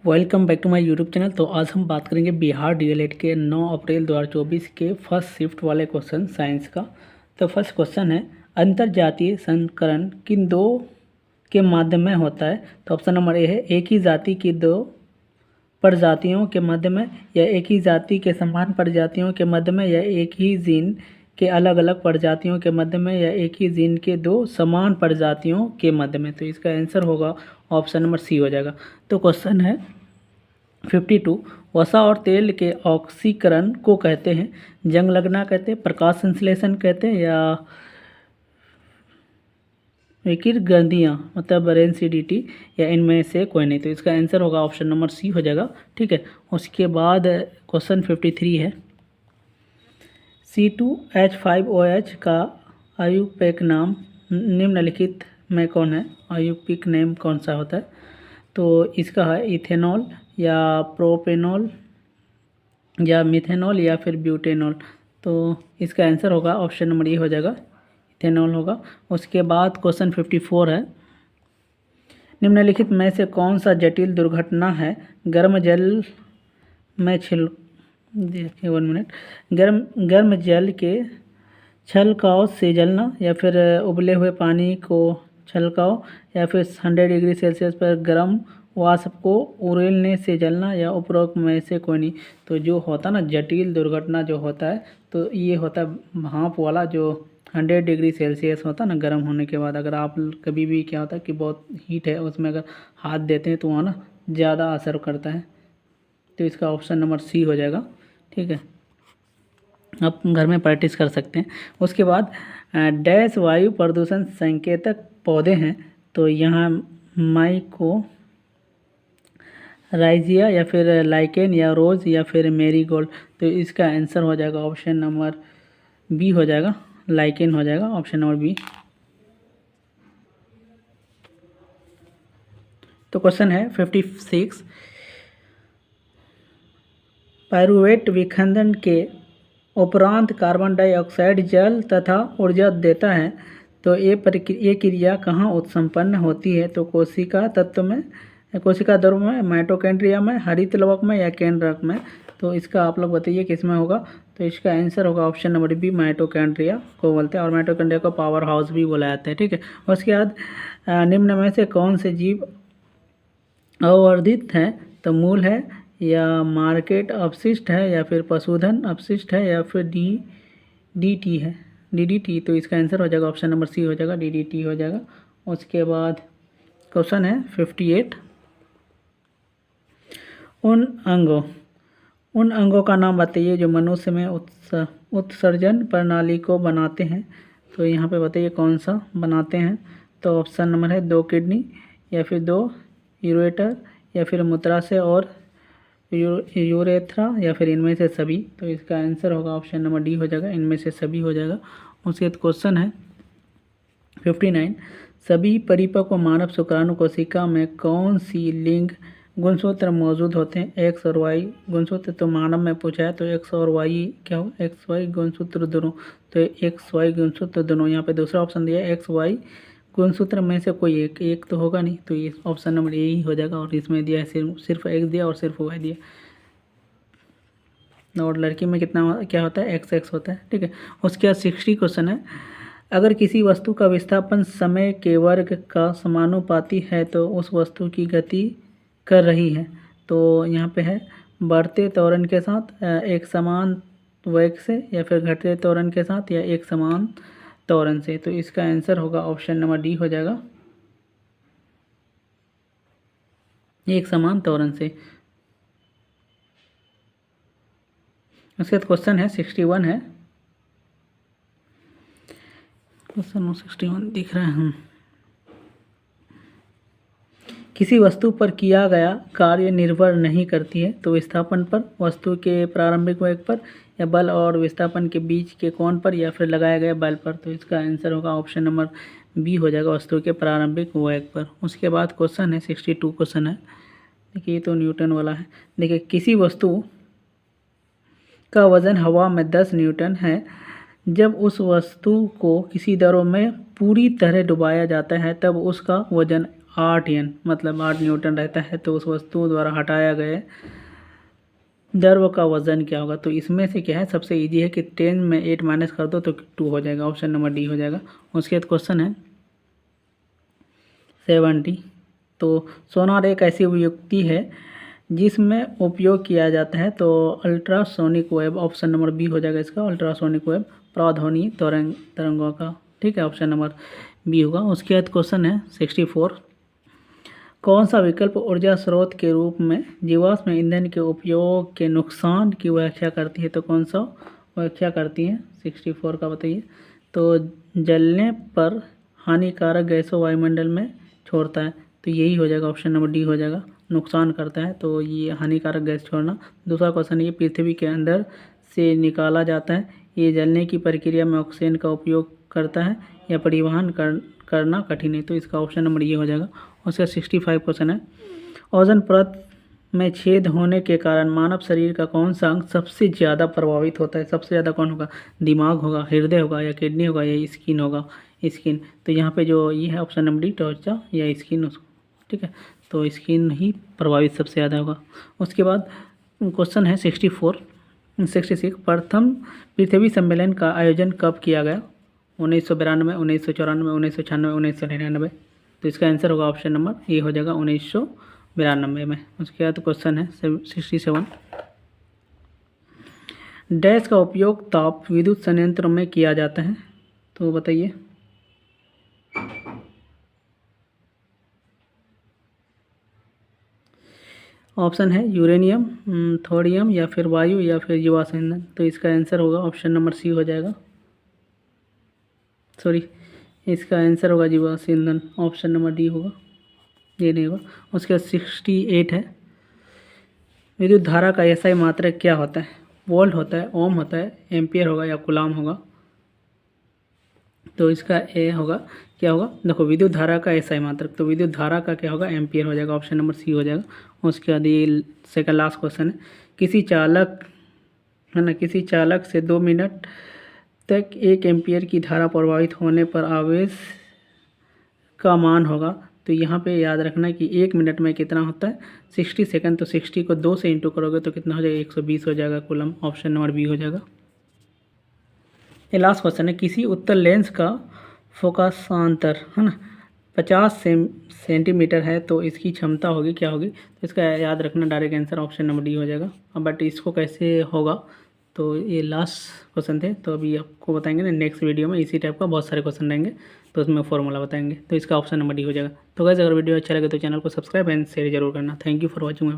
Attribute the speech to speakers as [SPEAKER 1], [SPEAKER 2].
[SPEAKER 1] Welcome back to my YouTube channel. तो आज हम बात करेंगे बिहार डीएलएड के 9 अप्रैल 2024 के फर्स्ट शिफ्ट वाले क्वेश्चन साइंस का। तो फर्स्ट क्वेश्चन है, अंतरजातीय संकरण किन दो के माध्यम में होता है? तो ऑप्शन नंबर ए है एक ही जाति की दो प्रजातियों के मध्य में, या एक ही जाति के समान प्रजातियों के मध्य में, या एक ही जीन के अलग अलग प्रजातियों के मध्य में, या एक ही जीन के दो समान प्रजातियों के मध्य में। तो इसका आंसर होगा ऑप्शन नंबर सी हो जाएगा। तो क्वेश्चन है 52, वसा और तेल के ऑक्सीकरण को कहते हैं? जंग लगना कहते हैं, प्रकाश संश्लेषण कहते हैं, या विकिरण मतलब रेंसिडिटी, या इनमें से कोई नहीं। तो इसका आंसर होगा ऑप्शन नंबर सी हो जाएगा। ठीक है, उसके बाद क्वेश्चन 53 है, C2H5OH का आयुर्पेक नाम निम्नलिखित में कौन है? आयुर्पेक नेम कौन सा होता है? तो इसका है इथेनॉल, या प्रोपेनॉल, या मिथेनॉल, या फिर ब्यूटेनॉल। तो इसका आंसर होगा ऑप्शन नंबर ए हो जाएगा, इथेनॉल होगा। उसके बाद क्वेश्चन 54 है, निम्नलिखित में से कौन सा जटिल दुर्घटना है? गर्म जल में देखिए 1 मिनट, गर्म जल के छलकाव से जलना, या फिर उबले हुए पानी को छलकाव, या फिर 100 डिग्री सेल्सियस पर गर्म वाष्प को उड़ेलने से जलना, या उपरोक्त में से कोई नहीं। तो जो होता ना जटिल दुर्घटना जो होता है, तो ये होता है भाप वाला, जो 100 डिग्री सेल्सियस होता है ना गर्म होने के बाद। अगर आप कभी भी क्या होता है कि बहुत हीट है उसमें अगर हाथ देते हैं तो वहाँ ना ज़्यादा असर करता है। तो इसका ऑप्शन नंबर सी हो जाएगा। ठीक है, आप घर में प्रैक्टिस कर सकते हैं। उसके बाद डैश वायु प्रदूषण संकेतक पौधे हैं? तो यहाँ माइको राइजिया, या फिर लाइकेन, या रोज, या फिर मेरीगोल्ड। तो इसका आंसर हो जाएगा ऑप्शन नंबर बी हो जाएगा, लाइकेन हो जाएगा, ऑप्शन नंबर बी। तो क्वेश्चन है 56, पायरुवेट विखंडन के उपरांत कार्बन डाइऑक्साइड जल तथा ऊर्जा देता है। तो ये क्रिया कहाँ उत्संपन्न होती है? तो कोशिका तत्व में, कोशिका द्रव में, माइटोकॉन्ड्रिया में, हरित लवक में, या केंद्रक में। तो इसका आप लोग बताइए किस में होगा? तो इसका आंसर होगा ऑप्शन नंबर बी, माइटोकॉन्ड्रिया को बोलते हैं, और माइटोकॉन्ड्रिया को पावर हाउस भी बोला जाता है। ठीक है, उसके बाद निम्न में से कौन से जीव अवर्धित हैं? तो मूल है, या मार्केट अपशिष्ट है, या फिर पशुधन अपशिष्ट है, या फिर डीडीटी है, डीडीटी। तो इसका आंसर हो जाएगा ऑप्शन नंबर सी हो जाएगा, डीडीटी हो जाएगा। उसके बाद क्वेश्चन है 58, उन अंगों का नाम बताइए जो मनुष्य में उत्सर्जन प्रणाली को बनाते हैं। तो यहाँ पे बताइए कौन सा बनाते हैं? तो ऑप्शन नंबर है 2 किडनी, या फिर 2 यूरेटर, या फिर मूत्राशय और यूरेथ्रा, या फिर इनमें से सभी। तो इसका आंसर होगा ऑप्शन नंबर डी हो जाएगा, इनमें से सभी हो जाएगा। उसके बाद क्वेश्चन है 59, सभी परिपक्व मानव शुक्राणु कोशिका में कौन सी लिंग गुणसूत्र मौजूद होते हैं? एक्स और वाई गुणसूत्र। तो मानव में पूछा है, तो एक्स और वाई क्या हो? एक्स वाई गुणसूत्र दोनों। तो एक्स वाई गुणसूत्र दोनों। यहाँ पे दूसरा ऑप्शन दिया है एक्स वाई गुणसूत्र में से कोई एक तो होगा नहीं, तो ये ऑप्शन नंबर ए ही हो जाएगा। और इसमें दिया है सिर्फ एक्स दिया और सिर्फ वाई दिया, और लड़की में कितना क्या होता है? एक्स होता है। ठीक है, उसके बाद 60 क्वेश्चन है, अगर किसी वस्तु का विस्थापन समय के वर्ग का समानुपाती है तो उस वस्तु की गति कर रही है। तो यहाँ पे है बढ़ते त्वरण के साथ, एक समान वेग से, या फिर घटते त्वरण के साथ, या एक समान त्वरण से। तो इसका आंसर होगा ऑप्शन नंबर डी हो जाएगा, एक समान त्वरण से। उसके बाद क्वेश्चन है 61 है, क्वेश्चन 61 दिख रहा है, किसी वस्तु पर किया गया कार्य निर्भर नहीं करती है। तो विस्थापन पर, वस्तु के प्रारंभिक वेग पर, या बल और विस्थापन के बीच के कोण पर, या फिर लगाए गए बल पर। तो इसका आंसर होगा ऑप्शन नंबर बी हो जाएगा, वस्तु के प्रारंभिक वेग पर। उसके बाद क्वेश्चन है 62 क्वेश्चन है, देखिए ये तो न्यूटन वाला है। देखिए किसी वस्तु का वजन हवा में 10 न्यूटन है, जब उस वस्तु को किसी द्रव में पूरी तरह डुबाया जाता है तब उसका वजन 8 N मतलब 8 न्यूटन रहता है, तो उस वस्तु द्वारा हटाया गए द्रव्य का वजन क्या होगा। तो इसमें से क्या है, सबसे इजी है कि 10 में 8 माइनस कर दो तो 2 हो जाएगा, ऑप्शन नंबर डी हो जाएगा। उसके बाद क्वेश्चन है 70। तो सोनार एक ऐसी युक्ति है जिसमें उपयोग किया जाता है, तो ultrasonic wave, option number B हो जाएगा इसका, अल्ट्रासोनिक वेव प्रावधानी तरंगों का, ठीक है, ऑप्शन नंबर बी होगा। उसके बाद क्वेश्चन है 64। कौन सा विकल्प ऊर्जा स्रोत के रूप में जीवाश्म ईंधन के उपयोग के नुकसान की व्याख्या करती है। तो कौन सा व्याख्या करती है 64 का बताइए। तो जलने पर हानिकारक गैसों वायुमंडल में छोड़ता है, तो यही हो जाएगा, ऑप्शन नंबर डी हो जाएगा, नुकसान करता है, तो ये हानिकारक गैस छोड़ना। दूसरा क्वेश्चन ये पृथ्वी के अंदर से निकाला जाता है, ये जलने की प्रक्रिया में ऑक्सीजन का उपयोग करता है या परिवहन करना कठिन है, तो इसका ऑप्शन नंबर ये हो जाएगा। उसका 65 क्वेश्चन है, ओजोन परत में छेद होने के कारण मानव शरीर का कौन सा अंग सबसे ज़्यादा प्रभावित होता है। सबसे ज़्यादा कौन होगा, दिमाग होगा, हृदय होगा, या किडनी होगा, या स्किन होगा, स्किन। तो यहाँ पे जो ये है ऑप्शन नंबर डी, त्वचा या स्किन, उसको, ठीक है, तो स्किन ही प्रभावित सबसे ज़्यादा होगा। उसके बाद क्वेश्चन है 66। प्रथम पृथ्वी सम्मेलन का आयोजन कब किया गया। 1992, 1994, 1996, 1999। तो इसका आंसर होगा ऑप्शन नंबर ए हो जाएगा, 1992 में। उसके बाद क्वेश्चन है 67। डैश का उपयोग ताप विद्युत संयंत्र में किया जाता है, तो बताइए। ऑप्शन है यूरेनियम, थोरियम, या फिर वायु, या फिर जीवाश्म ईंधन। तो इसका आंसर होगा ऑप्शन नंबर सी हो जाएगा, सॉरी, इसका आंसर होगा जीवाश्म ईंधन, ऑप्शन नंबर डी होगा, ये नहीं होगा। उसके बाद 68 है, विद्युत धारा का एसआई मात्रक क्या होता है। वोल्ट होता है, ओम होता है, एम्पियर होगा, या कूलाम होगा। तो इसका ए होगा, क्या होगा, देखो विद्युत धारा का एसआई मात्रक, तो विद्युत धारा का क्या होगा, एम्पियर हो जाएगा, ऑप्शन नंबर सी हो जाएगा। उसके बाद ये सेकंड लास्ट क्वेश्चन है, किसी चालक है ना, किसी चालक से 2 मिनट तक 1 एम्पियर की धारा प्रवाहित होने पर आवेश का मान होगा। तो यहाँ पे याद रखना कि 1 मिनट में कितना होता है, 60 सेकंड। तो 60 को 2 से इंटू करोगे तो कितना हो जाएगा, 120 हो जाएगा कूलम, ऑप्शन नंबर बी हो जाएगा। ये लास्ट क्वेश्चन है, किसी उत्तल लेंस का फोकसांतर है ना 50 सेंटीमीटर है, तो इसकी क्षमता होगी क्या होगी। तो इसका याद रखना, direct answer option number D हो जाएगा। अब बट इसको कैसे होगा, तो ये लास्ट क्वेश्चन थे, तो अभी आपको बताएंगे ना नेक्स्ट वीडियो में, इसी टाइप का बहुत सारे क्वेश्चन रहेंगे, तो उसमें फॉर्मूला बताएंगे। तो इसका ऑप्शन नंबर डी हो जाएगा। तो गाइस अगर वीडियो अच्छा लगे तो चैनल को सब्सक्राइब एंड शेयर जरूर करना। Thank you for watching.